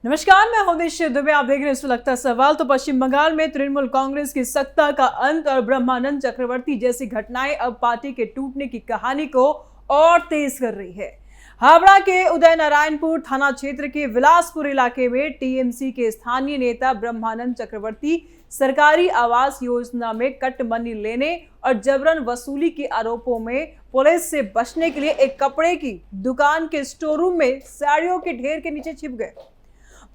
नमस्कार, मैं हूं निश्चित दुबे। आप देख रहे हैं इस वक्त का सवाल। तो पश्चिम बंगाल में तृणमूल कांग्रेस की सत्ता का अंत और ब्रह्मानंद चक्रवर्ती जैसी घटनाएं अब पार्टी के टूटने की कहानी को और तेज कर रही है। हावड़ा के उदय नारायणपुर थाना क्षेत्र के विलासपुर इलाके में टीएमसी के स्थानीय नेता ब्रह्मानंद चक्रवर्ती सरकारी आवास योजना में कट मनी लेने और जबरन वसूली के आरोपों में पुलिस से बचने के लिए एक कपड़े की दुकान के स्टोर रूम में साड़ियों के ढेर के नीचे छिप गए।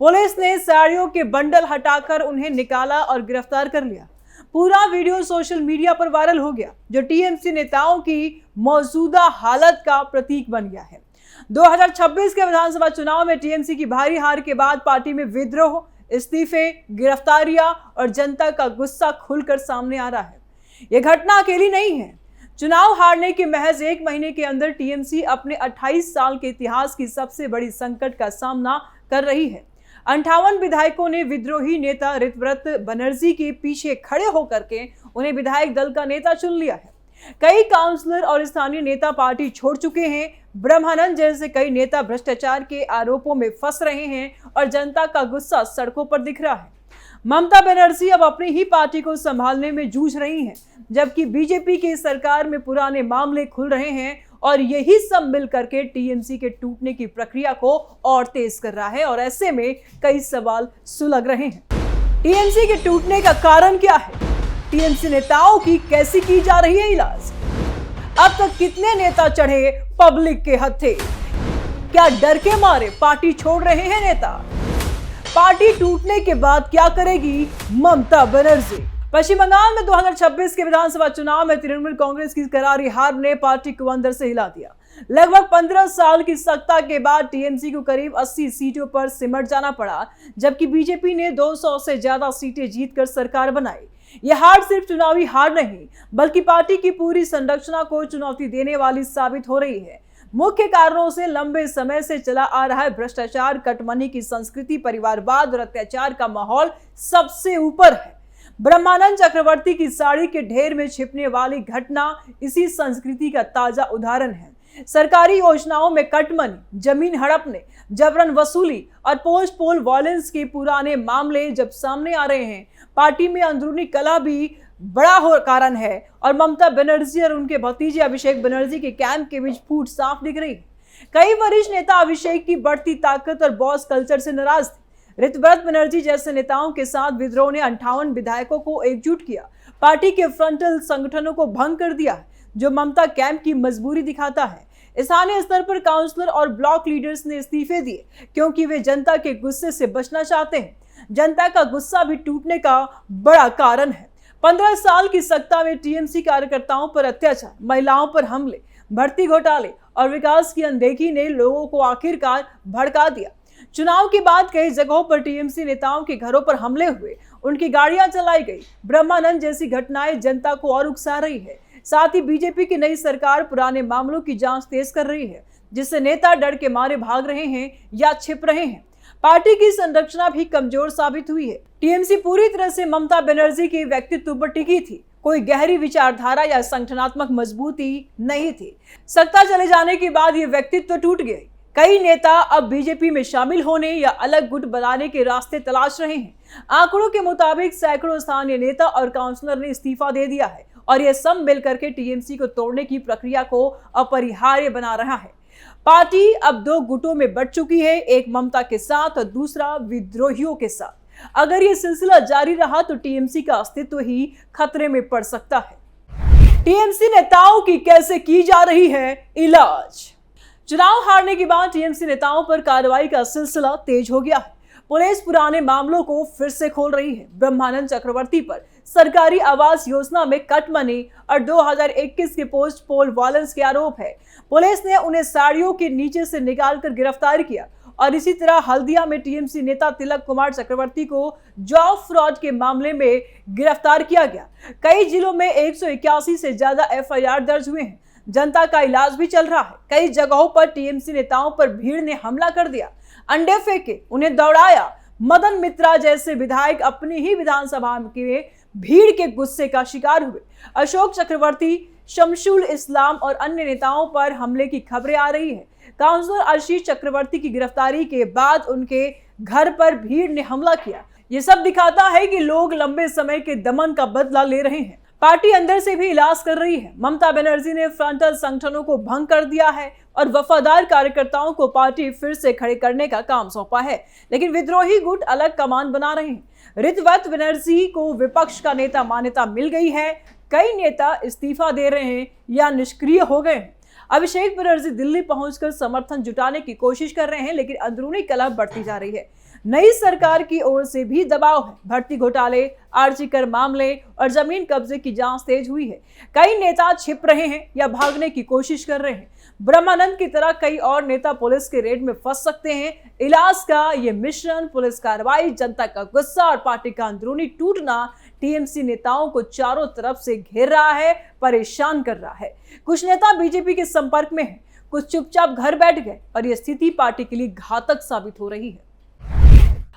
पुलिस ने साड़ियों के बंडल हटाकर उन्हें निकाला और गिरफ्तार कर लिया। पूरा वीडियो सोशल मीडिया पर वायरल हो गया, जो टीएमसी नेताओं की मौजूदा हालत का प्रतीक बन गया है। 2026 के विधानसभा चुनाव में टीएमसी की भारी हार के बाद पार्टी में विद्रोह, इस्तीफे, गिरफ्तारियां और जनता का गुस्सा खुलकर सामने आ रहा है। यह घटना अकेली नहीं है। चुनाव हारने के महज एक महीने के अंदर टीएमसी अपने 28 साल के इतिहास की सबसे बड़ी संकट का सामना कर रही है। 58 विधायकों ने विद्रोही नेता ऋतव्रत बनर्जी के पीछे खड़े होकर के उन्हें विधायक दल का नेता चुन लिया है। कई काउंसलर और स्थानीय नेता पार्टी छोड़ चुके हैं। ब्रह्मानंद जैसे कई नेता भ्रष्टाचार के आरोपों में फंस रहे हैं और जनता का गुस्सा सड़कों पर दिख रहा है। ममता बनर्जी अब अपनी ही पार्टी को संभालने में जूझ रही हैं, जबकि बीजेपी की सरकार में पुराने मामले खुल रहे हैं और यही सब मिलकर के टीएमसी के टूटने की प्रक्रिया को और तेज कर रहा है। और ऐसे में कई सवाल सुलग रहे हैं। टीएमसी के टूटने का कारण क्या है? टीएमसी नेताओं की कैसी की जा रही है इलाज? अब तक कितने नेता चढ़े पब्लिक के हत्थे? क्या डर के मारे पार्टी छोड़ रहे हैं नेता? पार्टी टूटने के बाद क्या करेगी ममता बनर्जी? पश्चिम बंगाल में 2026 के विधानसभा चुनाव में तृणमूल कांग्रेस की करारी हार ने पार्टी को अंदर से हिला दिया। लगभग 15 साल की सत्ता के बाद टीएमसी को करीब 80 सीटों पर सिमट जाना पड़ा, जबकि बीजेपी ने 200 से ज्यादा सीटें जीतकर सरकार बनाई। यह हार सिर्फ चुनावी हार नहीं, बल्कि पार्टी की पूरी संरचना को चुनौती देने वाली साबित हो रही है। मुख्य कारणों से लंबे समय से चला आ रहा है भ्रष्टाचार, कटमनी की संस्कृति, परिवारवाद और अत्याचार का माहौल सबसे ऊपर है। ब्रह्मानंद चक्रवर्ती की साड़ी के ढेर में छिपने वाली घटना इसी संस्कृति का ताजा उदाहरण है। सरकारी योजनाओं में कटमनी, जमीन हड़पने, जबरन वसूली और पोस्ट पोल वायलेंस के पुराने मामले जब सामने आ रहे हैं, पार्टी में अंदरूनी कलह भी बड़ा कारण है और ममता बनर्जी और उनके भतीजे अभिषेक बनर्जी के कैंप के बीच फूट साफ दिख रही है। कई वरिष्ठ नेता अभिषेक की बढ़ती ताकत और बॉस कल्चर से नाराज थे। ऋतव्रत बनर्जी जैसे नेताओं के साथ विद्रोह ने 58 विधायकों को एकजुट किया, पार्टी के फ्रंटल संगठनों को भंग कर दिया, जो ममता कैंप की मजबूरी दिखाता है। स्थानीय स्तर पर काउंसलर और ब्लॉक लीडर्स ने इस्तीफे दिए, क्योंकि वे जनता के गुस्से से बचना चाहते हैं। जनता का गुस्सा भी टूटने का बड़ा कारण है। 15 साल की सत्ता में टीएमसी कार्यकर्ताओं पर अत्याचार, महिलाओं पर हमले, भर्ती घोटाले और विकास की अनदेखी ने लोगों को आखिरकार भड़का दिया। चुनाव के बाद कई जगहों पर टीएमसी नेताओं के घरों पर हमले हुए, उनकी गाड़ियां चलाई गई। ब्रह्मानंद जैसी घटनाएं जनता को और उकसा रही है। साथ ही बीजेपी की नई सरकार पुराने मामलों की जांच तेज कर रही है, जिससे नेता डर के मारे भाग रहे हैं या छिप रहे हैं। पार्टी की संरचना भी कमजोर साबित हुई है। टीएमसी पूरी तरह से ममता बनर्जी के व्यक्तित्व पर टिकी थी। कोई गहरी विचारधारा या संगठनात्मक मजबूती नहीं थी। सत्ता चले जाने के बाद ये व्यक्तित्व टूट गए। कई नेता अब बीजेपी में शामिल होने या अलग गुट बनाने के रास्ते तलाश रहे हैं। आंकड़ों के मुताबिक सैकड़ों स्थानीय नेता और काउंसलर ने इस्तीफा दे दिया है और यह सब मिलकर के टीएमसी को तोड़ने की प्रक्रिया को अपरिहार्य बना रहा है। पार्टी अब 2 गुटों में बंट चुकी है, एक ममता के साथ और दूसरा विद्रोहियों के साथ। अगर ये सिलसिला जारी रहा तो टीएमसी का अस्तित्व ही खतरे में पड़ सकता है। टीएमसी नेताओं की कैसे की जा रही है इलाज? चुनाव हारने के बाद टीएमसी नेताओं पर कार्रवाई का सिलसिला तेज हो गया है। पुलिस पुराने मामलों को फिर से खोल रही है। ब्रह्मानंद चक्रवर्ती पर सरकारी आवास योजना में कट मनी और 2021 के पोस्ट पोल वायलेंस के आरोप है। पुलिस ने उन्हें साड़ियों के नीचे से निकालकर गिरफ्तार किया और इसी तरह हल्दिया में टीएमसी नेता तिलक कुमार चक्रवर्ती को जॉब फ्रॉड के मामले में गिरफ्तार किया गया। कई जिलों में 181 से ज्यादा एफआईआर दर्ज हुए हैं। जनता का इलाज भी चल रहा है। कई जगहों पर टीएमसी नेताओं पर भीड़ ने हमला कर दिया, अंडे फेंके, उन्हें दौड़ाया। मदन मित्रा जैसे विधायक अपनी ही विधानसभा में भीड़ के गुस्से का शिकार हुए। अशोक चक्रवर्ती, शमशुल इस्लाम और अन्य नेताओं पर हमले की खबरें आ रही है। काउंसलर आशीष चक्रवर्ती की गिरफ्तारी के बाद उनके घर पर भीड़ ने हमला किया। ये सब दिखाता है कि लोग लंबे समय के दमन का बदला ले रहे हैं। पार्टी अंदर से भी इलाज कर रही है। ममता बनर्जी ने फ्रंटल संगठनों को भंग कर दिया है और वफादार कार्यकर्ताओं को पार्टी फिर से खड़े करने का काम सौंपा है, लेकिन विद्रोही गुट अलग कमान बना रहे हैं। ऋतवत बनर्जी को विपक्ष का नेता मान्यता मिल गई है। कई नेता इस्तीफा दे रहे हैं या निष्क्रिय हो गए हैं। अभिषेक बनर्जी दिल्ली पहुंचकर समर्थन जुटाने की कोशिश कर रहे हैं, लेकिन अंदरूनी कलह बढ़ती जा रही है। नई सरकार की ओर से भी दबाव है। भर्ती घोटाले, आरजी कर मामले और जमीन कब्जे की जांच तेज हुई है। कई नेता छिप रहे हैं या भागने की कोशिश कर रहे हैं। ब्रह्मानंद की तरह कई और नेता पुलिस के रेड में फंस सकते हैं। इलाज का ये मिश्रण, पुलिस कार्रवाई, जनता का गुस्सा और पार्टी का अंदरूनी टूटना टीएमसी नेताओं को चारों तरफ से घेर रहा है, परेशान कर रहा है। कुछ नेता बीजेपी के संपर्क में हैं, कुछ चुपचाप घर बैठ गए और ये स्थिति पार्टी के लिए घातक साबित हो रही है।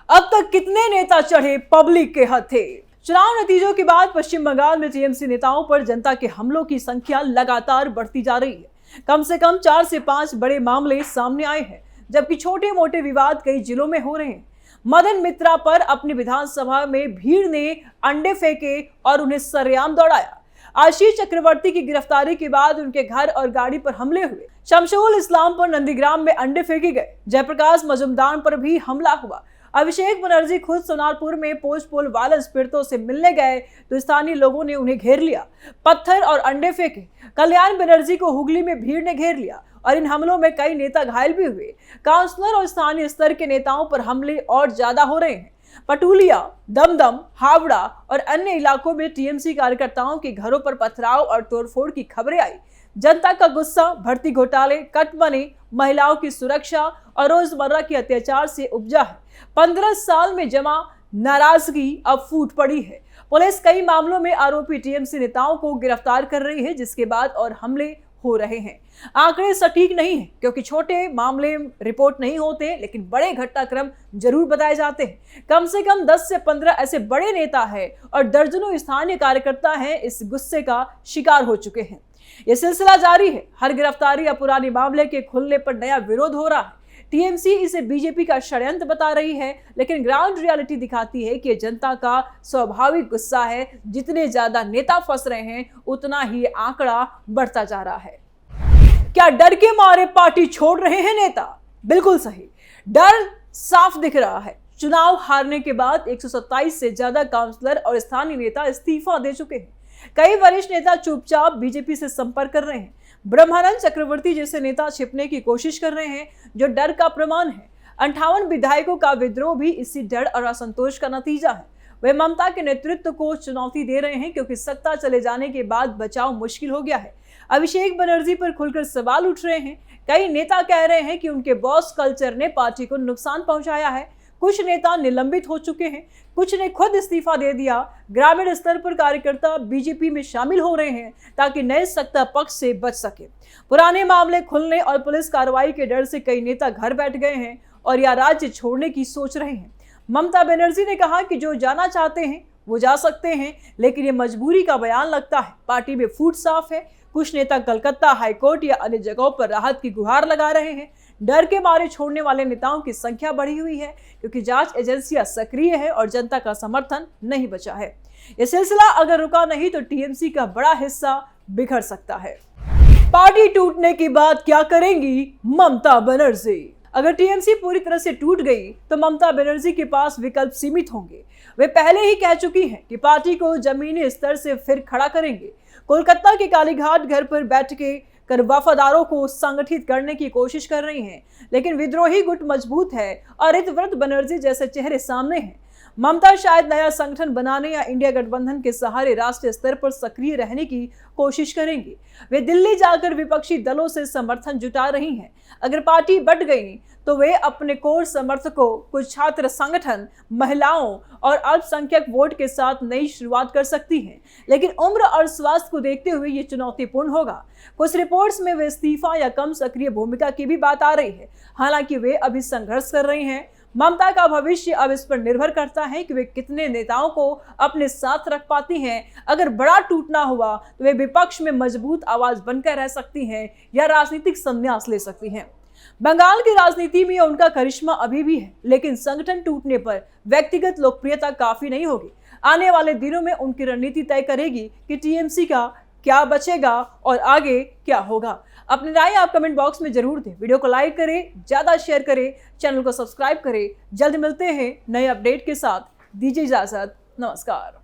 अब तक कितने नेता चढ़े पब्लिक के हत्थे? चुनाव नतीजों के बाद पश्चिम बंगाल में टीएमसी नेताओं पर जनता के हमलों की संख्या लगातार बढ़ती जा रही है। कम से कम 4 से 5 बड़े मामले सामने आए हैं, जबकि छोटे मोटे विवाद कई जिलों में हो रहे हैं। मदन मित्रा पर अपनी विधानसभा में भीड़ ने अंडे फेंके और उन्हें सरेआम दौड़ाया। आशीष चक्रवर्ती की गिरफ्तारी के बाद उनके घर और गाड़ी पर हमले हुए। शमशुल इस्लाम पर नंदीग्राम में अंडे फेंके गए। जयप्रकाश मजुमदार पर भी हमला हुआ। अभिषेक बनर्जी खुद सोनारपुर में पोस्टपोल वायलेंस पीड़ितों से मिलने गए तो स्थानीय लोगों ने उन्हें घेर लिया, पत्थर और अंडे फेंके। कल्याण बनर्जी को हुगली में भीड़ ने घेर लिया और इन हमलों में कई नेता घायल भी हुए। काउंसलर और स्थानीय स्तर के नेताओं पर हमले और ज्यादा हो रहे हैं। पटुलिया, दमदम, हावड़ा और अन्य इलाकों में टीएमसी कार्यकर्ताओं के घरों पर पथराव और तोड़फोड़ की खबरें आई। जनता का गुस्सा भर्ती घोटाले, कटमनी, महिलाओं की सुरक्षा और रोजमर्रा के अत्याचार से उपजा है। 15 साल में जमा नाराजगी अब फूट पड़ी है। पुलिस कई मामलों में आरोपी टीएमसी नेताओं को गिरफ्तार कर रही है, जिसके बाद और हमले हो रहे हैं। आंकड़े सटीक नहीं है क्योंकि छोटे मामले रिपोर्ट नहीं होते, लेकिन बड़े घटनाक्रम जरूर बताए जाते हैं। कम से कम 10 से 15 ऐसे बड़े नेता हैं और दर्जनों स्थानीय कार्यकर्ता हैं इस गुस्से का शिकार हो चुके हैं। यह सिलसिला जारी है। हर गिरफ्तारी या पुराने मामले के खुलने पर नया विरोध हो रहा है। टीएमसी इसे बीजेपी का षड्यंत्र बता रही है, लेकिन ग्राउंड रियलिटी दिखाती है कि जनता का स्वाभाविक गुस्सा है। जितने ज्यादा नेता फंस रहे हैं, उतना ही आंकड़ा बढ़ता जा रहा है। क्या डर के मारे पार्टी छोड़ रहे हैं नेता? बिल्कुल सही, डर साफ दिख रहा है। चुनाव हारने के बाद 127 से ज्यादा काउंसलर और स्थानीय नेता इस्तीफा दे चुके हैं। कई वरिष्ठ नेता चुपचाप बीजेपी से संपर्क कर रहे हैं। ब्रह्मानंद चक्रवर्ती जैसे नेता छिपने की कोशिश कर रहे हैं, जो डर का प्रमाण है। 58 विधायकों का विद्रोह भी इसी डर और असंतोष का नतीजा है। वे ममता के नेतृत्व को चुनौती दे रहे हैं क्योंकि सत्ता चले जाने के बाद बचाव मुश्किल हो गया है। अभिषेक बनर्जी पर खुलकर सवाल उठ रहे हैं। कई नेता कह रहे हैं कि उनके बॉस कल्चर ने पार्टी को नुकसान पहुंचाया है। कुछ नेता निलंबित हो चुके हैं, कुछ ने खुद इस्तीफा दे दिया। ग्रामीण स्तर पर कार्यकर्ता बीजेपी में शामिल हो रहे हैं ताकि नए सत्ता पक्ष से बच सके। पुराने मामले खुलने और पुलिस कार्रवाई के डर से कई नेता घर बैठ गए हैं और या राज्य छोड़ने की सोच रहे हैं। ममता बनर्जी ने कहा कि जो जाना चाहते हैं वो जा सकते हैं, लेकिन ये मजबूरी का बयान लगता है। पार्टी में फूट साफ है। कुछ नेता कलकत्ता हाईकोर्ट या अन्य जगहों पर राहत की गुहार लगा रहे हैं। डर के मारे छोड़ने वाले नेताओं की संख्या बढ़ी हुई है क्योंकि जांच एजेंसियां सक्रिय है और जनता का समर्थन नहीं बचा है। यह सिलसिला अगर रुका नहीं तो टीएमसी का बड़ा हिस्सा बिखर सकता है। पार्टी टूटने के बाद क्या करेंगी ममता बनर्जी? अगर टीएमसी पूरी तरह से टूट गई तो ममता बनर्जी के पास विकल्प सीमित होंगे। वे पहले ही कह चुकी हैं कि पार्टी को जमीनी स्तर से फिर खड़ा करेंगे। कोलकाता के कालीघाट घर पर बैठ के कर वफादारों को संगठित करने की कोशिश कर रही हैं, लेकिन विद्रोही गुट मजबूत है और ऋतव्रत बनर्जी जैसे चेहरे सामने हैं। ममता शायद नया संगठन बनाने या इंडिया गठबंधन के सहारे राष्ट्रीय स्तर पर सक्रिय रहने की कोशिश करेंगी। वे दिल्ली जाकर विपक्षी दलों से समर्थन जुटा रही हैं। अगर पार्टी बट गई तो वे अपने कोर समर्थकों, कुछ छात्र संगठन, महिलाओं और अल्पसंख्यक वोट के साथ नई शुरुआत कर सकती हैं, लेकिन उम्र और स्वास्थ्य को देखते हुए ये चुनौतीपूर्ण होगा। कुछ रिपोर्ट्स में वे इस्तीफा या कम सक्रिय भूमिका की भी बात आ रही है। हालांकि वे अभी संघर्ष कर रही हैं। ममता का भविष्य अब इस पर निर्भर करता है कि वे कितने नेताओं को अपने साथ रख पाती हैं। अगर बड़ा टूटना हुआ तो वे विपक्ष में मजबूत आवाज बनकर रह सकती हैं या राजनीतिक संन्यास ले सकती हैं। बंगाल की राजनीति में उनका करिश्मा अभी भी है, लेकिन संगठन टूटने पर व्यक्तिगत लोकप्रियता काफी नहीं होगी। आने वाले दिनों में उनकी रणनीति तय करेगी कि टीएमसी का क्या बचेगा और आगे क्या होगा। अपनी राय आप कमेंट बॉक्स में जरूर दें। वीडियो को लाइक करें, ज्यादा शेयर करें, चैनल को सब्सक्राइब करें। जल्द मिलते हैं नए अपडेट के साथ। दीजिए इजाजत, नमस्कार।